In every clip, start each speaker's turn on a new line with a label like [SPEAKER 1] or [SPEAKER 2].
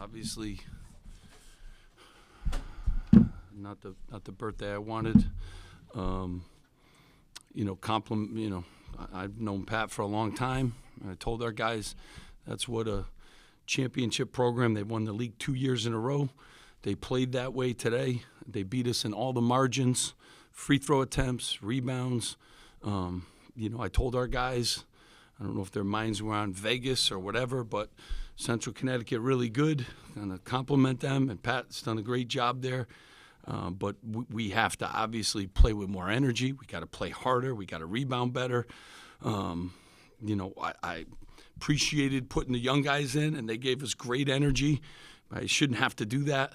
[SPEAKER 1] obviously not the birthday I wanted. Compliment. I've known Pat for a long time. I told our guys that's what a championship program. They won the league 2 years in a row. They played that way today. They beat us in all the margins, free throw attempts, rebounds. I told our guys, I don't know if their minds were on Vegas or whatever, but Central Connecticut really good. Going to compliment them, and Pat's done a great job there. But we have to obviously play with more energy. We got to play harder. We got to rebound better. I appreciated putting the young guys in, and they gave us great energy. I shouldn't have to do that.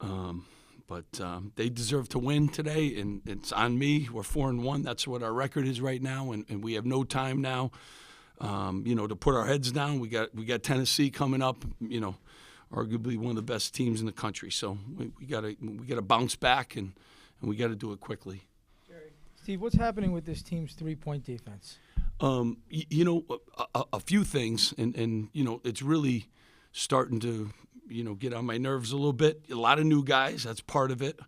[SPEAKER 1] But they deserve to win today, and it's on me. We're 4-1. That's what our record is right now, and we have no time now, to put our heads down. We got Tennessee coming up, arguably one of the best teams in the country. So we got to bounce back, and we got to do it quickly.
[SPEAKER 2] Steve, what's happening with this team's three-point defense?
[SPEAKER 1] A few things, and it's really starting to get on my nerves a little bit. A lot of new guys, that's part of it.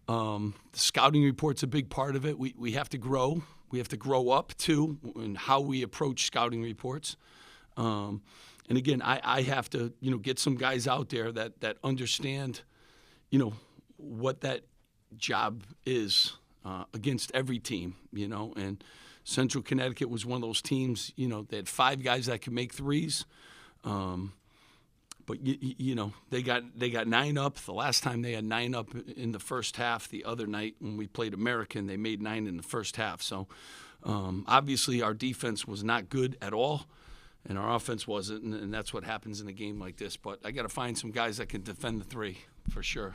[SPEAKER 1] The scouting report's a big part of it. We have to grow. We have to grow up too in how we approach scouting reports. And again, I have to, get some guys out there that understand, what that job is against every team, And Central Connecticut was one of those teams, they had 5 guys that could make threes. But they got 9 up. The last time they had 9 up in the first half. The other night when we played American, they made 9 in the first half. So obviously our defense was not good at all. And our offense wasn't, and that's what happens in a game like this. But I got to find some guys that can defend the 3 for sure.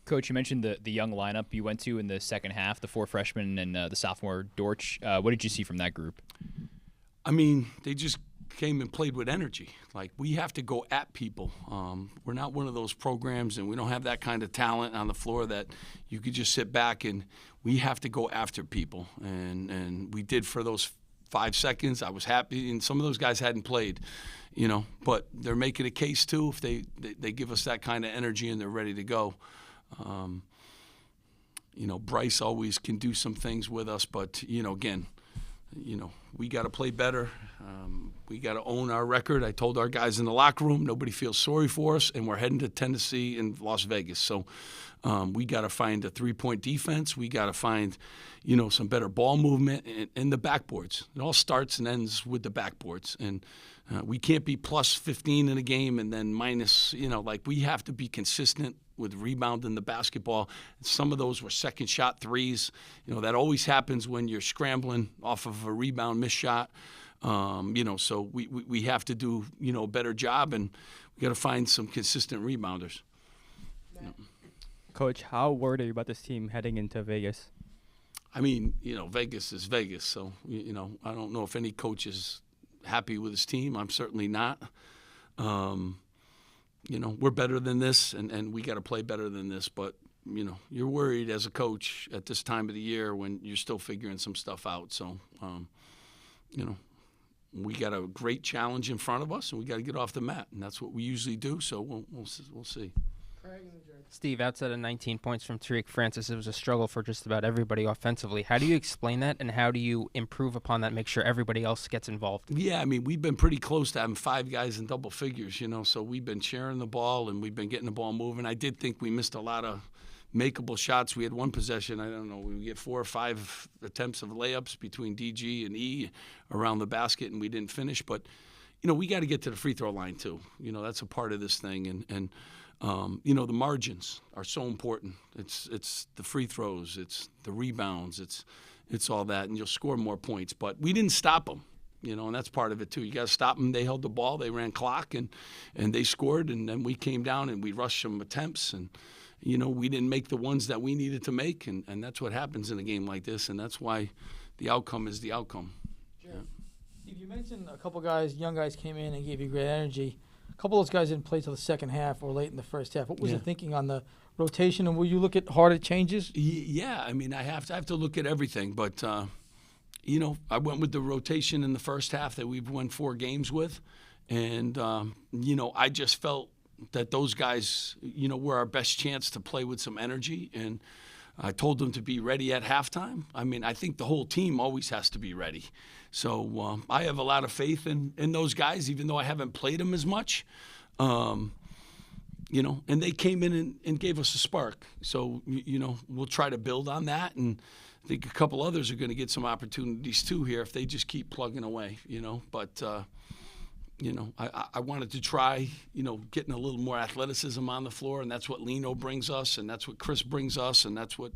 [SPEAKER 3] Coach, you mentioned the young lineup you went to in the second half, the 4 freshmen and the sophomore Dortch. What did you see from that group?
[SPEAKER 1] I mean, they just came and played with energy. Like, we have to go at people. We're not one of those programs, and we don't have that kind of talent on the floor that you could just sit back, and we have to go after people. And we did for those 5 seconds. I was happy, and some of those guys hadn't played, but they're making a case too if they give us that kind of energy and they're ready to go. Bryce always can do some things with us, but again, we got to play better. We got to own our record. I told our guys in the locker room, nobody feels sorry for us, and we're heading to Tennessee and Las Vegas. So we got to find a 3-point defense. We got to find, some better ball movement and the backboards. It all starts and ends with the backboards. And we can't be plus 15 in a game and then minus, we have to be consistent with rebounding the basketball. Some of those were second shot threes. That always happens when you're scrambling off of a rebound missed shot. So we have to do, a better job, and we got to find some consistent rebounders.
[SPEAKER 4] Coach, how worried are you about this team heading into Vegas?
[SPEAKER 1] I mean, Vegas is Vegas. So, I don't know if any coach is happy with his team. I'm certainly not. We're better than this, and we got to play better than this. But, you're worried as a coach at this time of the year when you're still figuring some stuff out. So, we got a great challenge in front of us, and we got to get off the mat, and that's what we usually do. So we'll see.
[SPEAKER 4] Steve, outside of 19 points from Tariq Francis, it was a struggle for just about everybody offensively. How do you explain that, and how do you improve upon that, make sure everybody else gets involved?
[SPEAKER 1] Yeah, I mean, we've been pretty close to having 5 guys in double figures, so we've been sharing the ball, and we've been getting the ball moving. I did think we missed a lot of makeable shots. We had one possession, I don't know, we get 4 or 5 attempts of layups between DG and E around the basket, and we didn't finish. But, we got to get to the free throw line too. That's a part of this thing. And the margins are so important. It's the free throws, it's the rebounds, it's all that, and you'll score more points. But we didn't stop them, and that's part of it too. You got to stop them. They held the ball, they ran clock, and they scored, and then we came down and we rushed some attempts, and we didn't make the ones that we needed to make, and that's what happens in a game like this, and that's why the outcome is the outcome.
[SPEAKER 2] Sure. Yeah. Steve, you mentioned a couple guys, young guys came in and gave you great energy. A couple of those guys didn't play till the second half or late in the first half. What was the thinking on the rotation, and will you look at harder changes?
[SPEAKER 1] Yeah, I mean, I have to look at everything, but I went with the rotation in the first half that we've won 4 games with, and I just felt that those guys, were our best chance to play with some energy. And I told them to be ready at halftime. I mean, I think the whole team always has to be ready. So I have a lot of faith in those guys, even though I haven't played them as much. And they came in and gave us a spark. So, we'll try to build on that. And I think a couple others are going to get some opportunities too here if they just keep plugging away, But, I wanted to try, getting a little more athleticism on the floor, and that's what Lino brings us, and that's what Chris brings us, and that's what,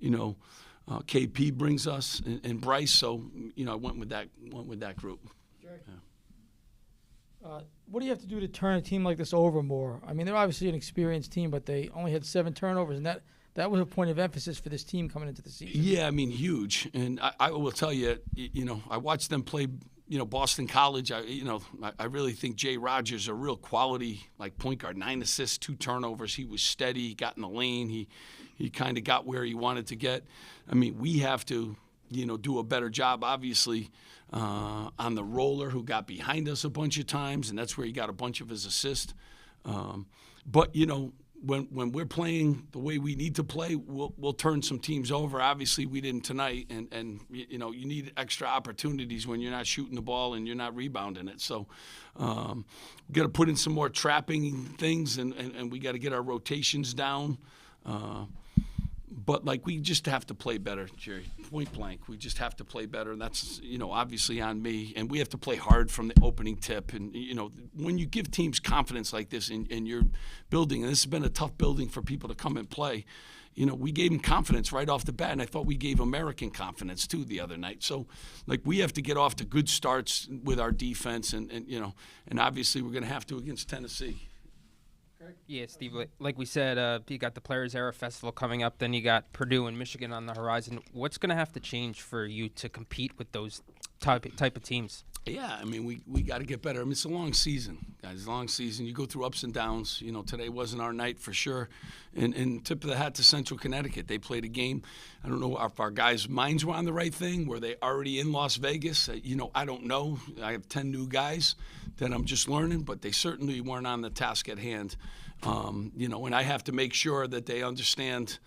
[SPEAKER 1] KP brings us, and Bryce. So, I went with that group. Yeah.
[SPEAKER 2] What do you have to do to turn a team like this over more? I mean, they're obviously an experienced team, but they only had 7 turnovers, and that was a point of emphasis for this team coming into the season.
[SPEAKER 1] Yeah, I mean, huge. And I will tell you, I watched them play, Boston College. I really think Jay Rogers, a real quality point guard, 9 assists, 2 turnovers. He was steady. He got in the lane. He kind of got where he wanted to get. I mean, we have to, do a better job, obviously, on the roller, who got behind us a bunch of times, and that's where he got a bunch of his assists. But, when we're playing the way we need to play, we'll turn some teams over. Obviously, we didn't tonight, and you need extra opportunities when you're not shooting the ball and you're not rebounding it. So we got to put in some more trapping things, and we got to get our rotations down. But we just have to play better, Jerry. Point blank, we just have to play better, and that's obviously on me. And we have to play hard from the opening tip. And when you give teams confidence like this, and you're building, and this has been a tough building for people to come and play. We gave them confidence right off the bat, and I thought we gave American confidence too the other night. So, we have to get off to good starts with our defense, and obviously we're going to have to against Tennessee.
[SPEAKER 4] Yeah, Steve, like we said, you got the Players Era Festival coming up, then you got Purdue and Michigan on the horizon. What's going to have to change for you to compete with those type of teams?
[SPEAKER 1] Yeah, I mean, we got to get better. I mean, it's a long season, guys, long season. You go through ups and downs. Today wasn't our night for sure. And tip of the hat to Central Connecticut. They played a game. I don't know if our guys' minds were on the right thing. Were they already in Las Vegas? I don't know. I have 10 new guys that I'm just learning, but they certainly weren't on the task at hand. And I have to make sure that they understand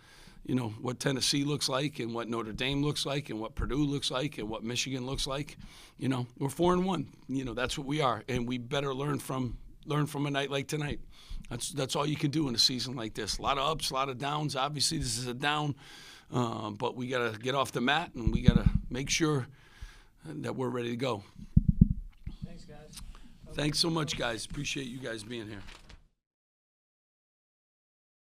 [SPEAKER 1] what Tennessee looks like, and what Notre Dame looks like, and what Purdue looks like, and what Michigan looks like. We're 4-1. That's what we are, and we better learn from a night like tonight. That's all you can do in a season like this. A lot of ups, a lot of downs. Obviously, this is a down, but we got to get off the mat, and we got to make sure that we're ready to go.
[SPEAKER 2] Thanks, guys.
[SPEAKER 1] Thanks so much, guys. Appreciate you guys being here.